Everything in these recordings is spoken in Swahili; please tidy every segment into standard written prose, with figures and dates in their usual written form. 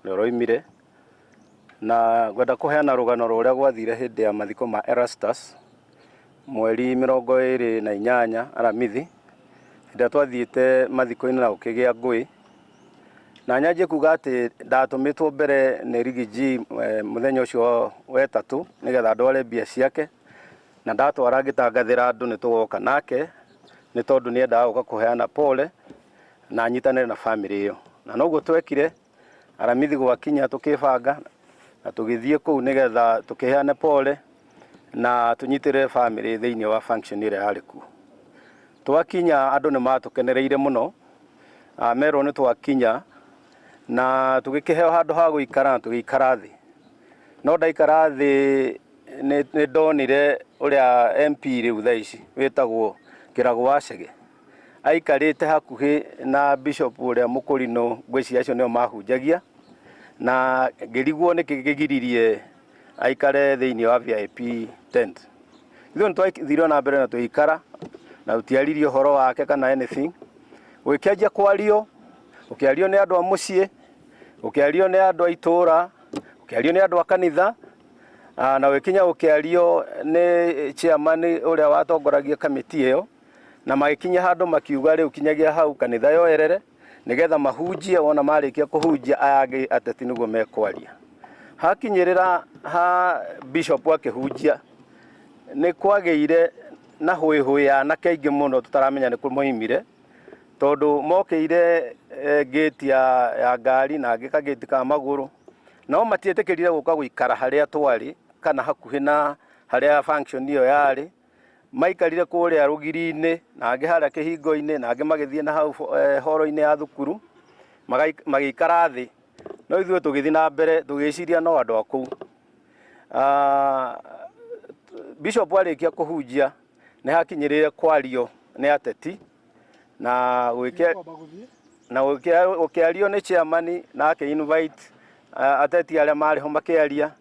roimire na gwenda kuheana rugano ruria gwathire hindi ya mathiko ma Erastus mweri 28 aramithi nda twathiite mathiko-ini na ukigia ngui na nyanjie kuga ati ndatumitwo mbere ni Rigiji muthenya ucio wetatu nigetha ndware mbia ciake na ndatwara ngitangathira andu ni tugoka nake ni tondu ni endaga guka kuheana pole na nyitanire na family iyo na noguo twekire aramithi gwakinya tukibanga na tugithie kuu nigetha tukiheane pole na tunyitire family thiini wa function ire yari ku twakinya andu ni matukenereire muno mero ni twakinya na tugikiheo handu ha guikara na tugikara thi no ndaikara thi ni ndonire uria MP riu thaici witagwo Kirago wa Chege aikarite hakuhi na Bishop uria Mukurino ngweci acio nio mahunjagia na ngirigwo ni kigigiririe aikare thiini wa VIP tent ithu ntwathire na mbere na tuikara na utiaririe horo wake kana anything wikianjia kwario ukiario ni andu a mucii ukiario ni andu a itura ukiario ni andu a kanitha na wikinya ukiario ni chairman uria watongoragia committee iyo na magikinya handu makiuga riu kinyagia hau kanitha yoerere nigetha mahunjie wona marikia kuhunjia ayage ateti niguo mekwaria hakinyirira ha bishop akihunjia ni kwageire na hwi anake ingi muno tutaramenya ni kumoimire tondu mokeire gate ya ngari na angika gate ka maguru no matietekirire guka guikara haria twari kana hakuhi na haria function iyo yari maikarire kuria rugiri-ini na angi haria kihingo-ini na angi magithie na hau horo-ini ya thukuru magikara thi no ithuĩ tugithii na mbere tugiciria no andu akuu Bishop arikia kuhunjia ni hakinyirire kwario ni ateti na ukiario ni chairman na ake invite ateti aria mari ho makiaria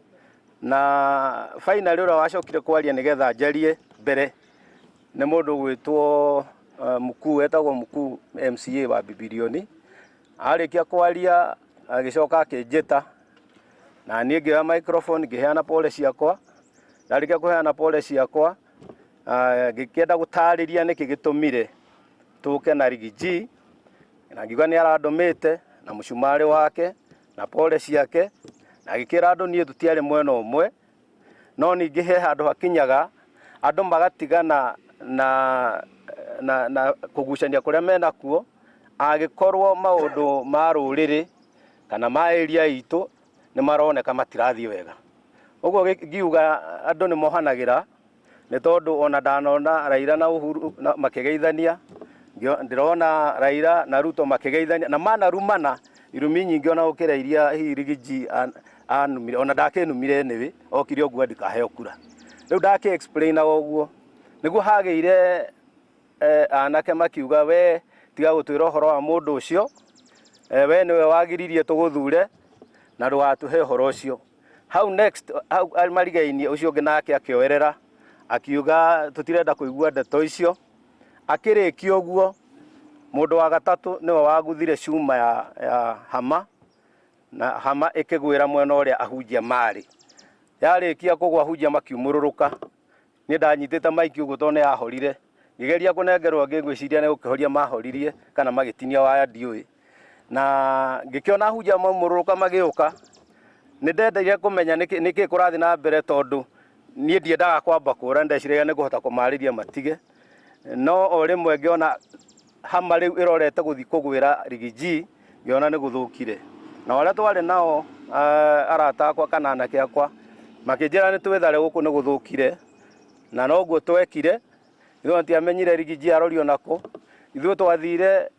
na finally ura wacokire kwaria nigetha njarie mbere ni mundu gwitwo mukuu etagwo mukuu MCA wa Bibilioni arikia kwaria agicoka akinjita na nie ngioya microphone ngiheana pole ciakwa ndarikia kuheana pole ciakwa ngikienda gutariria niki gitumire tuke na Rigiji na ngiuga ni arandomite na mucumari wake na pole ciake na gikira andu nie tutiari mwena umwe no ningi he handu hakinyaga andu magatigana na kugucania kuria mena kuo agikorwo maundu ma ruriri kana ma area itu ni maroneka matirathie wega uguo ngiuga andu ni mohanagira ni tondu ona ndanona Raila na Uhuru makigeithania ndirona Raila na Ruto makigeithania na manarumana irumi nyingi ona ukira iria hi Rigiji anumire ona ndakinumire niwe okire oguo ndikaheo kura riu ndaki explain oguo niguo hageire anake makiuga we tiga gutwira horo wa mundu ucio we niwe wagiririe tuguthure na ndwatuhe horo ucio how next how marigainie ucio ungi nake akioerera akiuga tutirenda kuigua ndeto icio akirikio oguo mundu wa gatatu niwe waguthire cuma ya hama na hama ikigwira mwena uria ahunjia mari yarikia kugwa ahunjia makiumururuka ni ndanyitite maiki uguo tone yahorire ngigeria kunengerwo ngigwiciria ni gukihoria mahoririe kana magitinia waya ndiui na ngikiona ahunjia maumururuka magiuka ni ndendeire kumenya niki kurathi na mbere tondu nie ndiendaga kwamba kura ndeciria ni kuhota kumariria matige no o rimwe ngiona hama riu irorete guthi kugwira Rigiji ngiona ni guthukire na wale twari nao arata akwa kana anake akwa makinjira ni twithare guku ni guthukire na noguo twekire ithuĩ tiamenyire Rigiji arorio nako ithuĩ twathire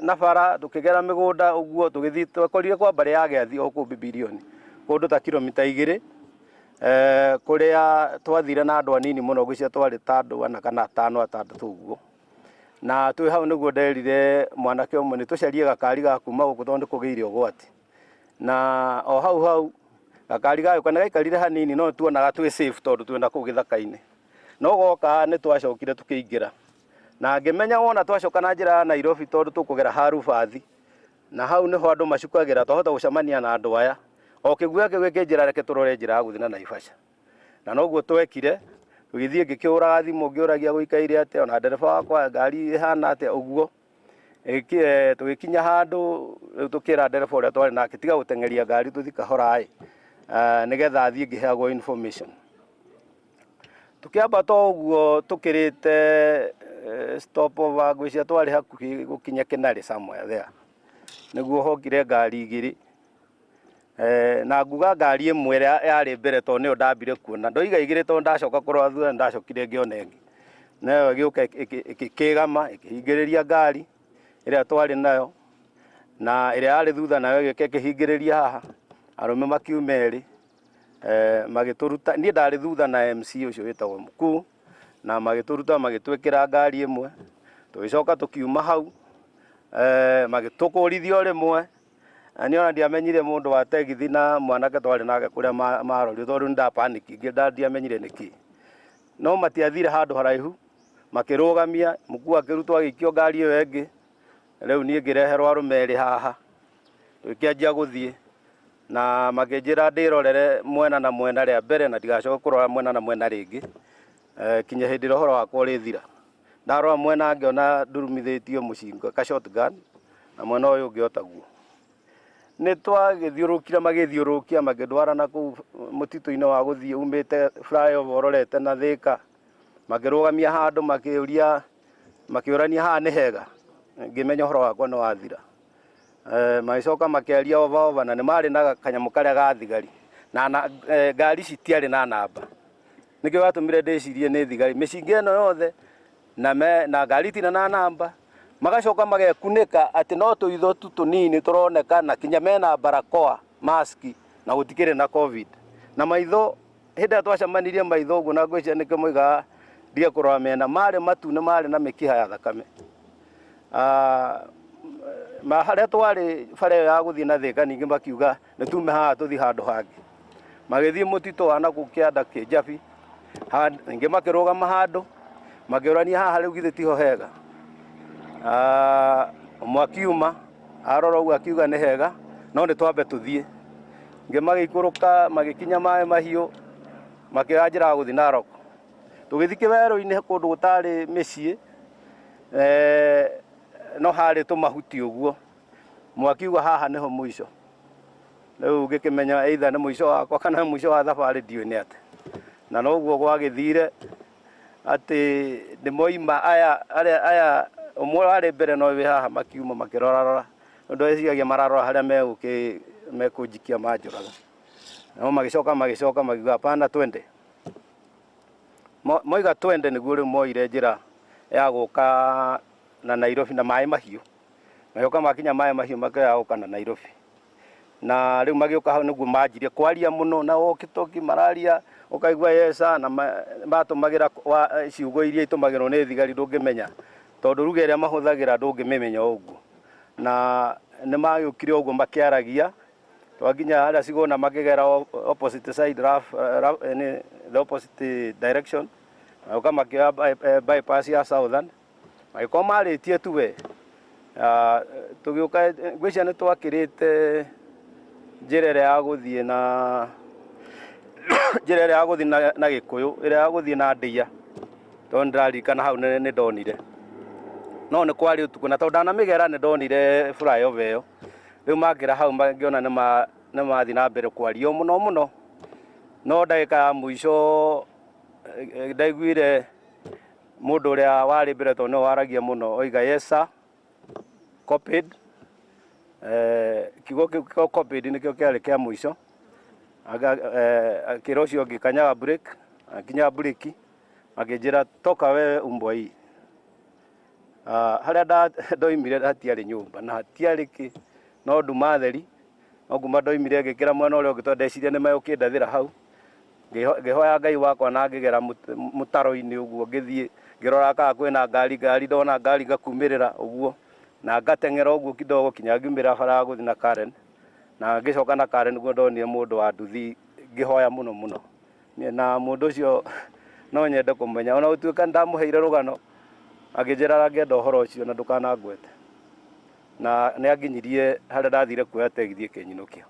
na bara tukigera migunda uguo tugithi twekorire kwa mbare ya Gethi oku Bibilioni kundu ta kilomita 2 kuria twathire na andu anini muno gwicia twari ta andu ana kana 5 6 uguo na twi hau niguo nderire mwanake umwe ni tucarie gakari ga kuma guku tondu kugeire ugwati na o hau gakari gayo kana gaikarire hanini no tuonaga twi safe tondu twenda kuu githaka-ini no goka ni twacokire tukiingira na ngimenya wona twacoka na njira ya Nairobi tondu tukugera Harubathi na hau niho andu macukagira twahota gucemania na andu aya o kiguya kigwike njira reke turore njira ya guthina Naivasha na noguo twekire tugithie ngikiuraga thimu ngiuragia guikaire ate ona ndereba wakwa ngari ihana ate uguo tugikinya handu tukira ndereba uria twari nake tiga gutengeria ngari tuthika horai nigetha athie ngiheagwo information tukiamba to uguo tukirite stopover ngwicia twari hakuhi gukinya Kinari somewhere there niguo hokire ngari igiri na nguga ngari imwe yari mbere to niyo ndambire kuona ndoiga igiri to ndacoka kurwa thutha ndacokire ngiona ingi nayo giuka ikigama ikihingiriria ngari iria twari nayo na iria yari thutha nayo ikihingiriria haha arume makiumeri magituruta ni ndari thutha na MC ucio witagwo Mkuu na magituruta magitwekera ngari imwe tugicoka tukiuma hau magitukurithio rimwe ani ona ndiamenyire mundu wa tegithi na mwanake twari nake kuria marori tondu nda panic ndiamenyire niki no matiathire handu haraihu makirugamia Mkuu akirutwo agikio ngari iyo engi riu nie ngireherwo arumeri haha tukianjia guthie na makinjira ndirorere mwena na mwena ria mbere na ndigacoka kurora mwena na mwena ringi kinya hindi rohoro wakwa urithira ndarora mwena ngiona ndurumithitio mucinga ka shotgun na mwena uyu ungi otaguo ni twagithiurukia magithiurukia magindwarana ku mutito-ini wa guthie umite flyover ororete na Thika magirugamia handu makiurania haha ni hega ngimenya horo wakwa no wathira magicoka makiaria over na ni mari na kanyamu karia ga thigari na ngari citiari na namba nikio gatumire ndicirie ni thigari micinga eno yothe na ngari tina na namba magacoka magekunika ati no tuitho tunini turonekana kinya mena barakoa maski na gutikire na covid na maitho hinda twacamanirie maitho uguo na ngwicia nike moiga ndia kurora mena mari matune mari na mikiha ya thakame haria twari bare ya guthie na Thika ningi makiuga nitume haha tuthi handu hangi magithie mutito wana gukianda Kijabi ningi makirugama handu magiurania haha riu githe tiho hega mwakiuma arora ugu akiuga ni hega no ni twambe tuthie ngi magikuruka magikinya mae mahiu makianjira guthi Narok tugithike werũ-ini kundu gutari micii no hari tumahuti uguo mwakiuga haha niho muico riu ngikimenya either ni muico wakwa kana muico wa thabari ndiune ate na noguo gwagithire ati ni moima aya umwe ari mbere no wi haha makiuma makirorarora ndu eciagia mararora haria mekunjikia manjuraga no magicoka magiuga hapana twende moiga twende niguo riu moire njira ya guka na Nairobi na mai mahiu magioka makinya mai mahiu makaya guka na Nairobi na riu magioka hau niguo manjirie kwaria muno na okitoki mararia ukaigua yesa na batumagira ciugo iria itumagirwo ni thigari ndungimenya tondu ruga iria mahuthagira ndungimemenya uguo na ni magiukire uguo makiaragia twakinya haria cigona makigera opposite side the opposite direction kama kia bypass ya Southern magiko maritie tu we tugiuka ngwicia ni twakirite njira iria ya guthie na njira iria ya guthie na Gikuyu iria ya guthie na Ndia tondu ndirarikana hau ni ndonire no ni kwari utuku na tondu ndanamigera ni ndonire flyover iyo riu makira hau mangiona ni mathi na mbere kwario muno no ndagika ya muico ndaiguire mundu uria wari mbere tondu no waragia muno oiga yesa copied kigo copied nikio kiari kia muico akira ucio ngikanyaga break akinya breki akinjira toka we umboi haria ndoimire hatiari nyumba na hatiari ki no nduma theri oguma ndoimire ngikira mwena uria ungi ndeciria ni mayukindathira hau ngihoya Ngai wakwa na ngigera mutaro-ini uguo ngithie ngirora ka kwina ngari ndona ngari ngakumirira uguo na ngatengera uguo kidogo kinya ngiumira bara ya guthi na Karen na ngicoka na Karen guo ndonire mundu wa nduthi ngihoya muno na mundu ucio no nyende kumenya ona utuika ndamuheire rugano akinjira ngienda uhoro ucio na ndukana ngwete na nä anginyirie harä a ndathire kuoya tegithie kenyino kä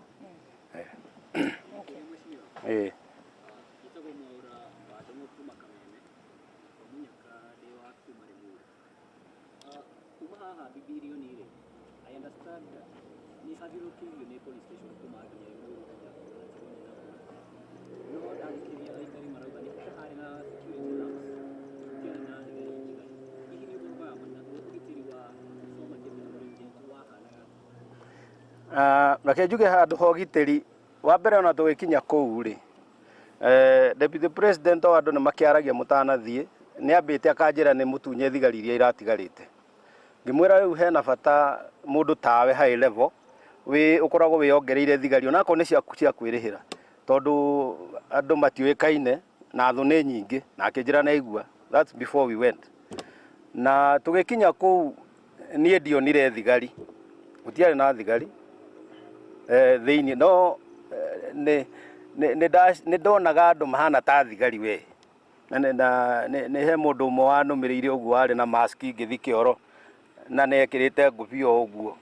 reke njuge handå ha å gitä ri wa mbere ona tå gä kinya kå u rä deputy president o andå nä makä aragia må tanathiä nä ambä te akanjä ra nä må tunye thigari iria iratigarä te ngä mwä ra rä u hena bata må ndå tawe high level å koragwo wä ongereire thigari onakorwo nä ciaku cia kwä rä hä ra tondå andå matiå kaine na thå nä nyingä na akä njä ra naigua that's before we went na tå gä kinya kå u niä ndionire thigari gå tiarä na thigari thä-inä no nä ndonaga andå mahana ta thigari we nä he må ndå å mwe wa nå mä rä ire å guo warä na mask ngä thi kä oro na nä ekä rä te ngå o å guo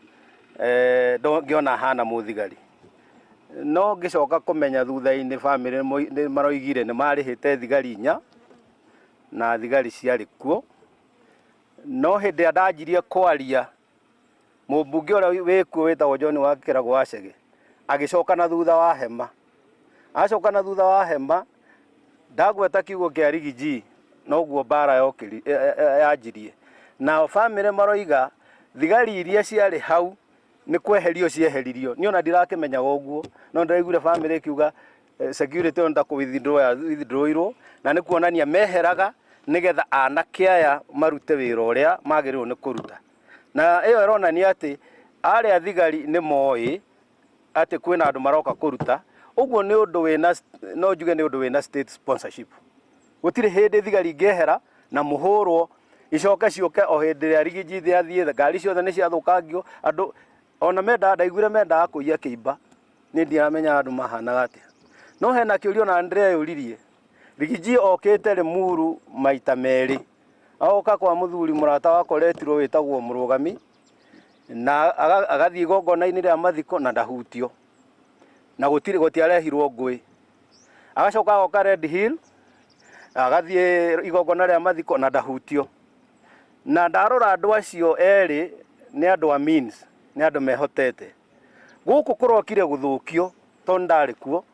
ngä ona hana må thigari no ngä coka kå menya thutha-inä bamä nä maroigire nä marä hä te thigari 4 na thigari ciarä kuo no hä ndä ä a ndanjirie kwaria må mbunge å rä a wä kuo wä tagwo John wa kä rago wa cege agä coka na thutha wa hema acoka na thutha wa hema ndagweta kiugo kä a Rigiji noguo mbara yanjirie na bamĩrĩ maroiga thigari iria ciarĩ hau nĩ kweherio cieheririo nĩ ona ndirakimenyaga ũguo no ndĩraiguire bamĩrĩ ĩkiuga security on ta ku withdraw na nĩ kuonania meheraga nĩgetha anake aya marute wĩra ũrĩa magĩrĩirwo nĩ kũruta na ĩyo ĩronania atĩ arĩa thigari nĩ moĩ atĩ kwĩna andũ maroka kũruta ũguo nĩ ũndũ wĩna no njuge nĩ ũndũ wĩna state sponsorship gũtirĩ hĩndĩ thigari ingĩehera na mũhũrwo icoke ciũke o hĩndĩ ĩrĩa Rigiji athiĩ ngari ciothe nĩ ciathũkangio andũ ona ndaiguire mendaga kũiya kĩimba nĩ ndiramenya andũ mahanaga atĩa no hena kĩũria na ndĩreyũririe Rigiji okĩte Limuru maita merĩ agoka kwa mũthuri mũrata wakwa retirwo wĩtagwo Mũrũgami na agathiĩ igongona-inĩ rĩa mathiko na ndahutio na gũtiarehirwo ngũĩ agacoka agoka Red Hill agathiĩ igongona rĩa mathiko na ndahutio na ndarora andũ acio erĩ nĩ andũ a means nĩ andũ mehotete gũkũ kũrokire gũthũkio tondũ ndarĩ kuo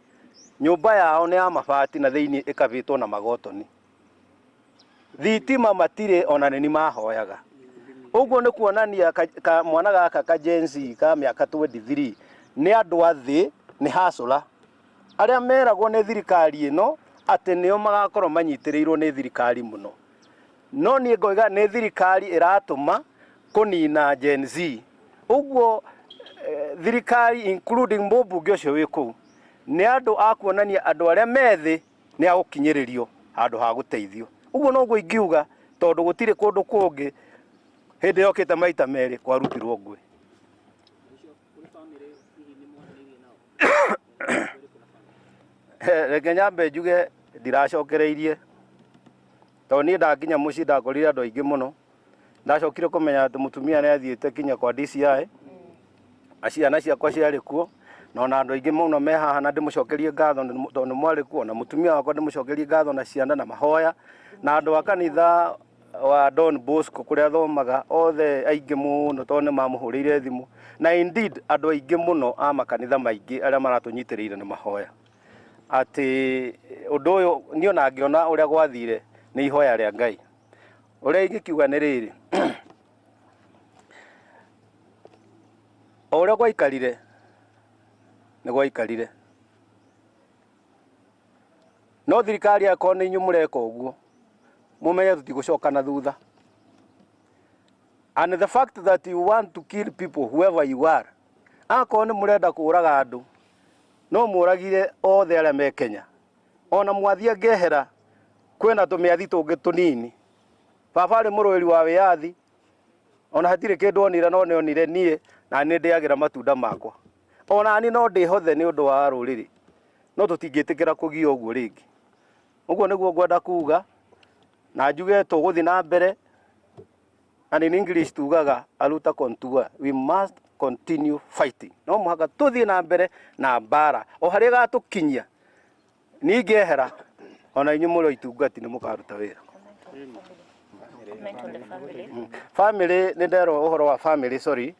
nyũmba yao nĩ ya mabati na thĩinĩ ĩkabĩtwo na magotoni thitima matirĩ ona nĩ mahoyaga ũguo nĩ kuonania mwana gaka ka Gen Z ka mĩaka 23 nĩ andũ a thĩ nĩ hacũra arĩa meragwo nĩ thirikari ĩno atĩ nĩo magakorwo manyitĩrĩirwo nĩ thirikari mũno no niĩ ngoiga nĩ thirikari ĩratũma kũnina Gen Z ũguo thirikari including mũmbunge ũcio wĩ kũu nĩ andũ a kuonania andũ arĩa methĩ nĩ agũkinyĩrĩrio handũ ha gũteithio ũguo noguo ingiuga tondũ gũtirĩ kũndũ kũngĩ hĩndĩ yokĩte maita merĩ kwarutirwo ngũĩ reke nyambe njuge ndiracokereirie tondũ niĩ ndakinya mũciĩ ndakorire andũ aingĩ mũno ndacokire kũmenya atĩ mũtumia nĩ athiĩte kinya kwa DCI ciana ciakwa ciarĩ kuo na ona andũ aingĩ mũno me haha na ndĩmũcokerie ngatho tondũ mwarĩ kuo na mũtumia wakwa ndĩmũcokerie ngatho na ciana na mahoya na andũ a kanitha wa Don Bosco kũrĩa thomaga othe aingĩ mũno tondũ nĩ mamũhũrĩire thimũ na indeed andũ aingĩ mũno a makanitha maingĩ arĩa maratũnyitĩrĩire nĩ mahoya atĩ ũndũ ũyũ niĩ ona ngĩona ũrĩa gwathire nĩ ihoya rĩa Ngai ũrĩa ingĩkiuga nĩ rĩrĩ o ũrĩa gwaikarire nĩ gwaikarire no thirikari akorwo nĩ inyuĩ mũreka ũguo mũmenye tũtigũcoka na thutha and the fact that you want to kill people whoever you are akorwo nĩ mũrenda kũraga andũ no mũragire othe arĩa me Kenya ona mwathi angĩehera kwĩna tũmĩathi tũngĩ tũnini baba arĩ mũrũĩri wa wĩyathi ona hatirĩ kĩndũ onire no nĩonire niĩ na nĩ ndĩagĩra matunda makwa ona ni no ndĩhothe nĩ ũndũ wa rũrĩrĩ no tũtingĩtĩkĩra kũgia ũguo rĩngĩ ũguo nĩguo ngwenda kuga na njuge tũgũthiĩ na mbere and in English tugaga aluta kontua, we must continue fighting. No muhaka tuthie na mbere na mbara o haria gatukinyia ningehera ona inyu muri itungati ni mukaruta wira. Family ni ndero uhoro wa family, sorry.